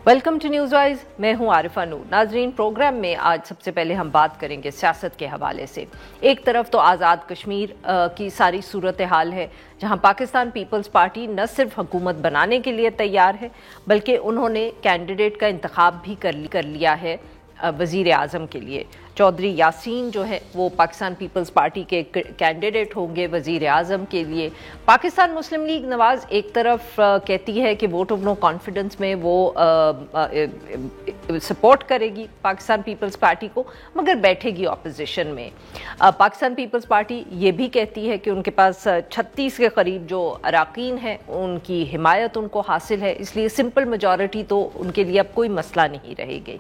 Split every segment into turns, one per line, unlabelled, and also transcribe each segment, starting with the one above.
Welcome to news wise. मैं हूं आरिफा नूर। नाजरीन, प्रोग्राम में आज सबसे पहले हम बात करेंगे सियासत के हवाले से। एक तरफ तो आज़ाद कश्मीर की सारी सूरत हाल है, जहां पाकिस्तान पीपल्स पार्टी न सिर्फ हुकूमत बनाने के लिए तैयार है बल्कि उन्होंने कैंडिडेट का इंतखाब भी कर लिया है वज़ीर आज़म के लिए। चौधरी यासीन जो है वो पाकिस्तान पीपल्स पार्टी के कैंडिडेट होंगे वज़ीर आज़म के लिए। पाकिस्तान मुस्लिम लीग नवाज़ एक तरफ कहती है कि वोट ऑफ नो कॉन्फिडेंस में वो सपोर्ट करेगी पाकिस्तान पीपल्स पार्टी को, मगर बैठेगी ऑपोजिशन में। पाकिस्तान पीपल्स पार्टी ये भी कहती है कि उनके पास 36 के करीब जो अराकीन हैं उनकी हिमायत उनको हासिल है, इसलिए सिंपल मेजॉरिटी तो उनके लिए अब कोई मसला नहीं रहेगी।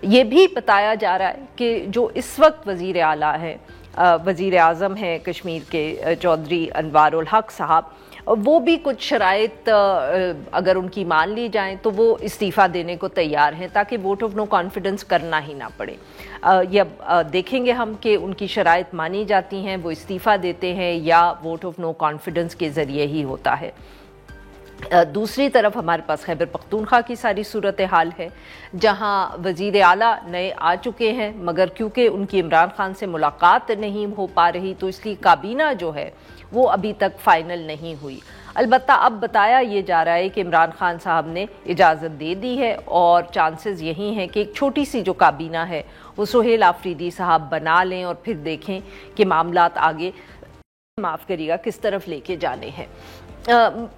ये भी बताया जा रहा है कि जो इस वक्त वज़ीर आला है, वज़ीर आज़म हैं कश्मीर के चौधरी अनवारुल हक साहब, वो भी कुछ शराइत अगर उनकी मान ली जाएं तो वो इस्तीफ़ा देने को तैयार हैं ताकि वोट ऑफ नो कॉन्फिडेंस करना ही ना पड़े। ये अब देखेंगे हम कि उनकी शराइत मानी जाती हैं, वो इस्तीफ़ा देते हैं या वोट ऑफ नो कॉन्फिडेंस के ज़रिए ही होता है। दूसरी तरफ हमारे पास खैबर पख्तूनख्वा की सारी सूरत हाल है, जहां वज़ीर आला नए आ चुके हैं, मगर क्योंकि उनकी इमरान खान से मुलाकात नहीं हो पा रही तो इसलिए काबीना जो है वो अभी तक फ़ाइनल नहीं हुई। अलबत्ता अब बताया ये जा रहा है कि इमरान खान साहब ने इजाज़त दे दी है और चांसेस यही हैं कि एक छोटी सी जो काबीना है वो सुहेल आफरीदी साहब बना लें और फिर देखें कि मामलात आगे माफ़ करिएगा किस तरफ लेके जाने हैं।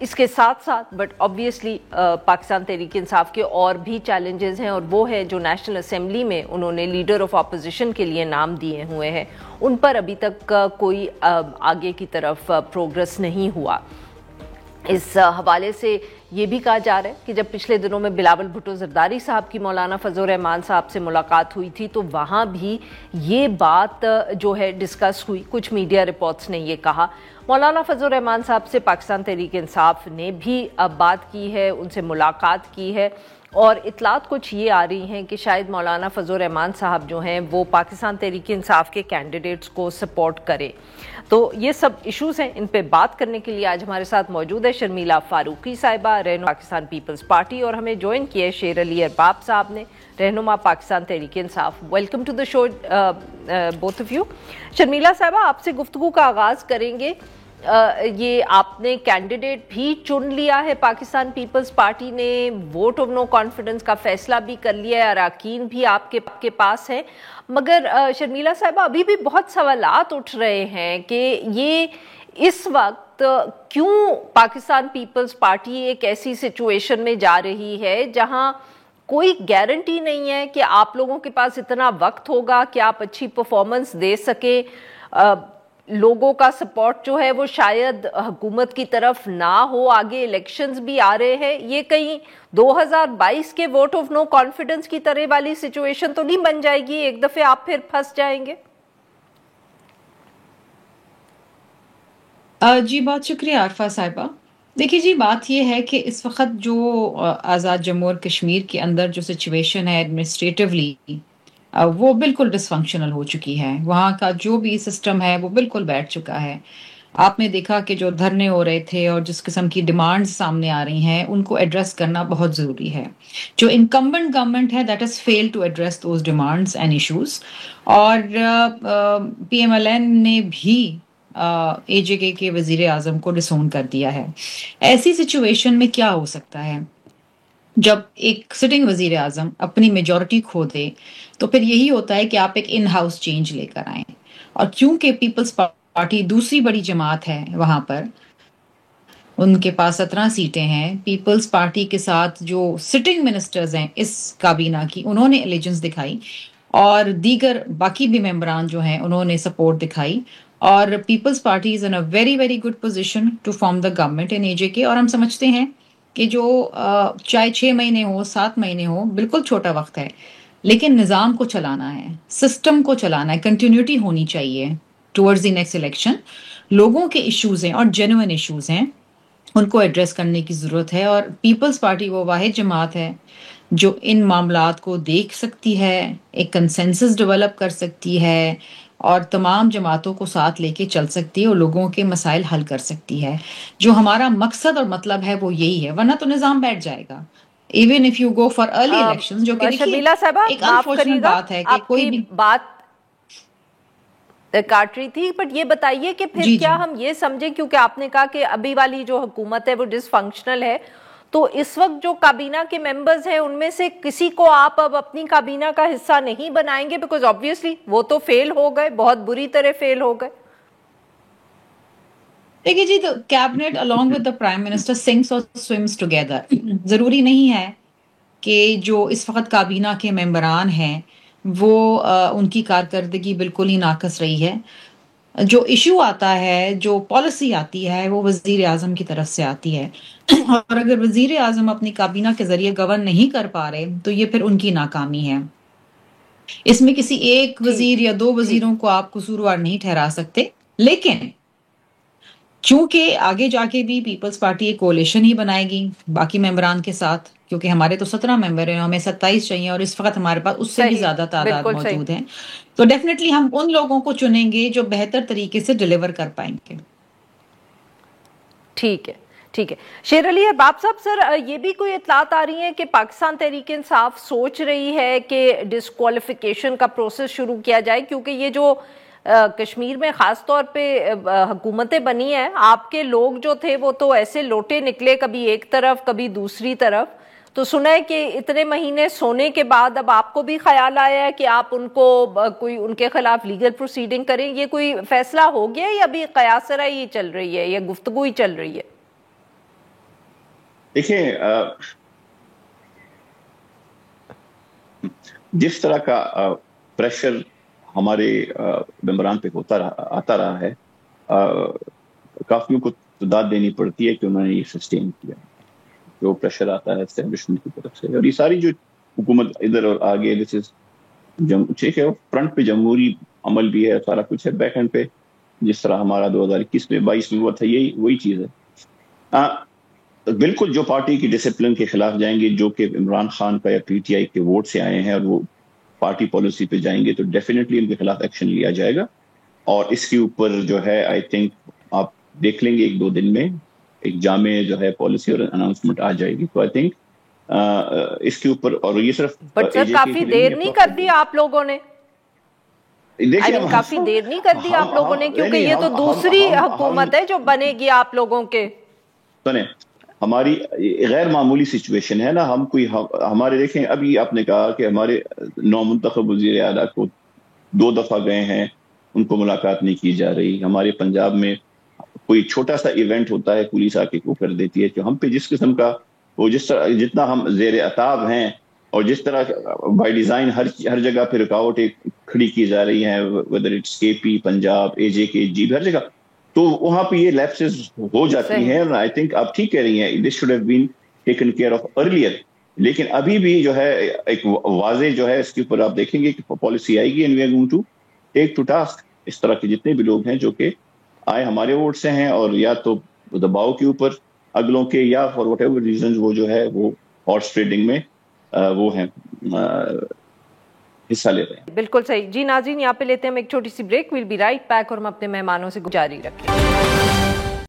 इसके साथ साथ बट ऑब्वियसली पाकिस्तान तहरीक इंसाफ के और भी चैलेंजेस हैं, और वो है जो नेशनल असेंबली में उन्होंने लीडर ऑफ अपोजिशन के लिए नाम दिए हुए हैं, उन पर अभी तक कोई आगे की तरफ प्रोग्रेस नहीं हुआ। इस हवाले से ये भी कहा जा रहा है कि जब पिछले दिनों में बिलावल भुट्टो ज़रदारी साहब की मौलाना फजल रहमान साहब से मुलाकात हुई थी तो वहाँ भी ये बात जो है डिस्कस हुई। कुछ मीडिया रिपोर्ट्स ने ये कहा। मौलाना फजल रहमान साहब से पाकिस्तान तहरीक इंसाफ ने भी अब बात की है, उनसे मुलाकात की है, और इतलात कुछ ये आ रही हैं कि शायद मौलाना फजल रहमान साहब जो हैं वो पाकिस्तान तहरीक इंसाफ के कैंडिडेट्स को सपोर्ट करें। तो ये सब इश्यूज़ हैं, इन पे बात करने के लिए आज हमारे साथ मौजूद है शर्मिला फारूकी साहिबा, रहनुमा पाकिस्तान पीपल्स पार्टी, और हमें ज्वाइन किया है शेर अली अरबाब साहब ने, रहनुमा Pakistan Tehreek Insaf. Welcome to the show both of you. Sharmila साहिबा, आपसे गुफ्तगू का आगाज़ करेंगे। ये आपने कैंडिडेट भी चुन लिया है, पाकिस्तान पीपल्स पार्टी ने वोट ऑफ नो कॉन्फिडेंस का फैसला भी कर लिया है, अराकीन भी आपके पास है, मगर शर्मिला साहिबा अभी भी बहुत सवालात उठ रहे हैं कि ये इस वक्त क्यों पाकिस्तान पीपल्स पार्टी एक ऐसी सिचुएशन में जा रही है जहां कोई गारंटी नहीं है कि आप लोगों के पास इतना वक्त होगा कि आप अच्छी परफॉर्मेंस दे सके। लोगों का सपोर्ट जो है वो शायद हुकूमत की तरफ ना हो, आगे इलेक्शंस भी आ रहे हैं, ये कहीं 2022 के वोट ऑफ नो कॉन्फिडेंस की तरह वाली सिचुएशन तो नहीं बन जाएगी, एक दफे आप फिर फंस जाएंगे?
जी, बहुत शुक्रिया आरफा साहिबा। देखिए जी, बात यह है कि इस वक्त जो आज़ाद जम्मू और कश्मीर के अंदर जो सिचुएशन है एडमिनिस्ट्रेटिवली, वो बिल्कुल डिसफंक्शनल हो चुकी है। वहाँ का जो भी सिस्टम है वो बिल्कुल बैठ चुका है। आपने देखा कि जो धरने हो रहे थे और जिस किस्म की डिमांड्स सामने आ रही हैं उनको एड्रेस करना बहुत ज़रूरी है। जो इनकम्बेंट गवर्नमेंट है that is fail to address those demands and issues, और PMLN ने भी AJK के वज़ीर आज़म को डिसोन कर दिया है। ऐसी सिचुएशन में क्या हो सकता है जब एक सिटिंग वज़ीर आज़म अपनी मेजॉरिटी खो दे, तो फिर यही होता है कि आप एक इन हाउस चेंज लेकर आएं। और क्योंकि पीपल्स पार्टी दूसरी बड़ी जमात है वहां पर, उनके पास 17 सीटें हैं, पीपल्स पार्टी के साथ जो सिटिंग मिनिस्टर्स हैं इस काबीना की, उन्होंने एलिजेंस दिखाई, और दीगर बाकी भी मेंबरान जो हैं उन्होंने सपोर्ट दिखाई, और people's party is in a very very good position to form the government in AJK। और हम समझते हैं कि जो चाहे 6 महीने हो 7 महीने हो, बिल्कुल छोटा वक्त है, लेकिन निज़ाम को चलाना है, सिस्टम को चलाना है, कंटिन्यूटी होनी चाहिए टुवर्ड्स द नेक्स्ट इलेक्शन। लोगों के इश्यूज हैं और जेन्युइन इश्यूज हैं, उनको एड्रेस करने की ज़रूरत है, और पीपल्स पार्टी वो वाहिद जमात है जो इन मामलात को देख सकती है, एक कंसेंसस डेवलप कर सकती है, और तमाम जमातों को साथ लेके चल सकती है और लोगों के मसाइल हल कर सकती है। जो हमारा मकसद और मतलब है वो यही है, वरना तो निज़ाम बैठ जाएगा। even if you go for early elections, जो कि देखिए
शर्मिला साहबा
एक
माफ
unfortunate
करिएगा,
बात है कि कोई
आपकी
भी
बात काट रही थी, बट ये बताइए कि फिर
जी
क्या
जी
हम ये समझें, क्योंकि आपने कहा कि अभी वाली जो हुकूमत है वो डिसफंक्शनल है, तो इस वक्त जो काबीना के मेंबर्स हैं उनमें से किसी को आप अब अपनी काबीना का हिस्सा नहीं बनाएंगे, बिकॉज ऑब्वियसली वो तो फेल हो गए, बहुत बुरी तरह फेल हो गए?
देखिए जी, तो cabinet along with the prime minister sinks or swims together. जरूरी नहीं है कि जो इस वक्त काबीना के मेंबरान हैं वो उनकी कारकर्दगी बिल्कुल ही नाकस रही है. जो इशू आता है, जो पॉलिसी आती है, वो वजीर आजम की तरफ से आती है. और अगर वजीर आजम अपनी काबीना के जरिए गवर्न नहीं कर पा रहे तो ये फिर उनकी नाकामी है. इसमें किसी एक वजीर या दो वजीरों को आप कसूरवार नहीं ठहरा सकते. लेकिन चूंकि आगे जाके भी पीपल्स पार्टी एक कोalition ही बनाएगी बाकी मेंबरान के साथ, क्योंकि हमारे तो 17 मेंबर हैं, हमें 27 चाहिए और इस वक्त हमारे पास उससे भी ज्यादा तादाद मौजूद है. तो डेफिनेटली हम उन लोगों को चुनेंगे जो बेहतर तरीके से डिलीवर कर पाएंगे.
ठीक है, ठीक है. शेर अली अरबाब साहब, सर ये भी कोई इतलात आ रही है कि पाकिस्तान तहरीक इंसाफ सोच रही है कि डिस्क्वालिफिकेशन का प्रोसेस शुरू किया जाए, क्योंकि ये जो कश्मीर में खास तौर पे हुकूमतें बनी हैं, आपके लोग जो थे वो तो ऐसे लोटे निकले, कभी एक तरफ कभी दूसरी तरफ. तो सुना है कि इतने महीने सोने के बाद अब आपको भी ख्याल आया है कि आप उनको कोई उनके खिलाफ लीगल प्रोसीडिंग करें. ये कोई फैसला हो गया या अभी कयासरा ही चल रही है या गुफ्तगू ही चल रही है?
देखिए, जिस तरह का प्रेशर हमारे मेंबरान पे आता रहा है, काफियों को दाद देनी पड़ती है कि उन्होंने ये सस्टेन किया. जो प्रेशर आता है एस्टेब्लिशमेंट की तरफ से, और ये सारी जो हुकूमत इधर और आगे, दिस इज ठीक है, फ्रंट पे जमहूरी अमल भी है, सारा कुछ है. बैक एंड पे जिस तरह हमारा 2021 में 22 में हुआ था, यही वही चीज है. बिल्कुल जो पार्टी की डिसिप्लिन के खिलाफ जाएंगे, जो कि इमरान खान का या पीटीआई के वोट से आए हैं और वो पार्टी पॉलिसी पे जाएंगे, तो डेफिनेटली उनके खिलाफ एक्शन लिया जाएगा. और इसके ऊपर जो है आई थिंक आप देख लेंगे 1-2 दिन में एक जामे जो है पॉलिसी और अनाउंसमेंट आ जाएगी. तो आई थिंक इसके ऊपर, और ये सिर्फ
बट सर काफी देर नहीं कर दी आप लोगों ने,
देखिए
काफी देर नहीं कर दी आप लोगों ने, क्योंकि ये तो दूसरी हुकूमत है जो बनेगी आप लोगों के.
सुने, हमारी गैर मामूली सिचुएशन है ना. हमारे देखें, अभी आपने कहा कि हमारे 9 मुंतखब वज़ीर आला को 2 दफा गए हैं, उनको मुलाकात नहीं की जा रही. हमारे पंजाब में कोई छोटा सा इवेंट होता है, पुलिस आके को कर देती है. जो हम पे जिस किस्म का वो जितना हम जेर अताब हैं, और जिस तरह बाय डिजाइन हर जगह पे रुकावटें खड़ी की जा रही हैं, वेदर इट्स केपी, पंजाब, एजेके, जी, हर जगह, तो वहां पे ये लैप्सेस हो जाती हैं. और आई थिंक आप ठीक कह रही हैं, this should have been taken care of earlier. लेकिन अभी भी जो है एक वाजे जो है इसके ऊपर आप देखेंगे कि पॉलिसी आएगी, and we are going to take to task इस तरह के जितने भी लोग हैं जो कि आए हमारे वोट से हैं, और या तो दबाव के ऊपर अगलों के, या फॉर वट एवर रीजन वो जो है वो हॉर्स ट्रेडिंग में वो हैं हिस्सा ले रहे हैं.
बिल्कुल सही जी. नाज़रीन, यहाँ पे लेते हैं हम एक छोटी सी break. Will be right back और हम अपने मेहमानों से जारी रखें.